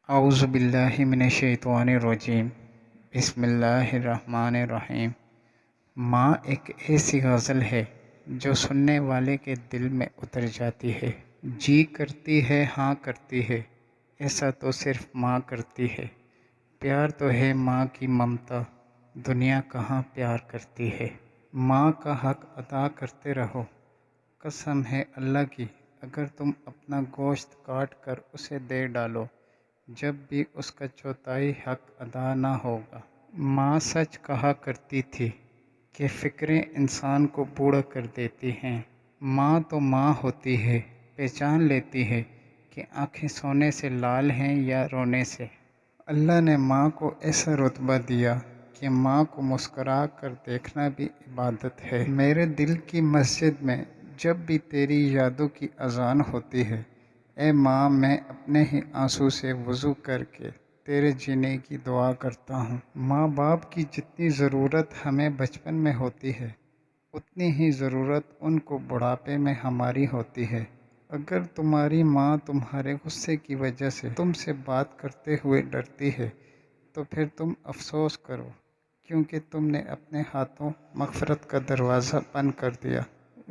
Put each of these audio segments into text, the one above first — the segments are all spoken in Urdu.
اعوذ باللہ من الشیطان الرجیم۔ بسم اللہ الرحمن الرحیم۔ ماں ایک ایسی غزل ہے جو سننے والے کے دل میں اتر جاتی ہے۔ جی کرتی ہے ہاں کرتی ہے، ایسا تو صرف ماں کرتی ہے۔ پیار تو ہے ماں کی ممتا، دنیا کہاں پیار کرتی ہے۔ ماں کا حق ادا کرتے رہو، قسم ہے اللہ کی، اگر تم اپنا گوشت کاٹ کر اسے دے ڈالو جب بھی اس کا چوتھائی حق ادا نہ ہوگا۔ ماں سچ کہا کرتی تھی کہ فکریں انسان کو بوڑھا کر دیتی ہیں۔ ماں تو ماں ہوتی ہے، پہچان لیتی ہے کہ آنکھیں سونے سے لال ہیں یا رونے سے۔ اللہ نے ماں کو ایسا رتبہ دیا کہ ماں کو مسکرا کر دیکھنا بھی عبادت ہے۔ میرے دل کی مسجد میں جب بھی تیری یادوں کی اذان ہوتی ہے، اے ماں، میں اپنے ہی آنسو سے وضو کر کے تیرے جینے کی دعا کرتا ہوں۔ ماں باپ کی جتنی ضرورت ہمیں بچپن میں ہوتی ہے، اتنی ہی ضرورت ان کو بڑھاپے میں ہماری ہوتی ہے۔ اگر تمہاری ماں تمہارے غصے کی وجہ سے تم سے بات کرتے ہوئے ڈرتی ہے تو پھر تم افسوس کرو، کیونکہ تم نے اپنے ہاتھوں مغفرت کا دروازہ بند کر دیا۔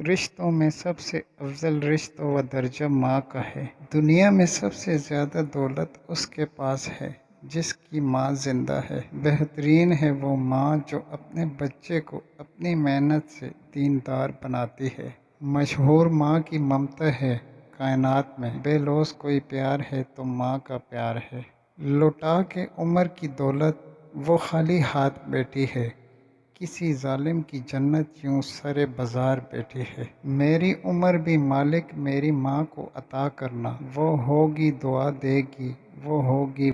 رشتوں میں سب سے افضل رشتہ و درجہ ماں کا ہے۔ دنیا میں سب سے زیادہ دولت اس کے پاس ہے جس کی ماں زندہ ہے۔ بہترین ہے وہ ماں جو اپنے بچے کو اپنی محنت سے دیندار بناتی ہے۔ مشہور ماں کی ممتا ہے کائنات میں بے لوث کوئی پیار ہے تو ماں کا پیار ہے۔ لوٹا کے عمر کی دولت وہ خالی ہاتھ بیٹھی ہے، کسی ظالم کی جنت یوں سرے بازار بیٹھی ہے۔ میری عمر بھی مالک میری ماں کو عطا کرنا، وہ ہوگی دعا دے گی، وہ ہوگی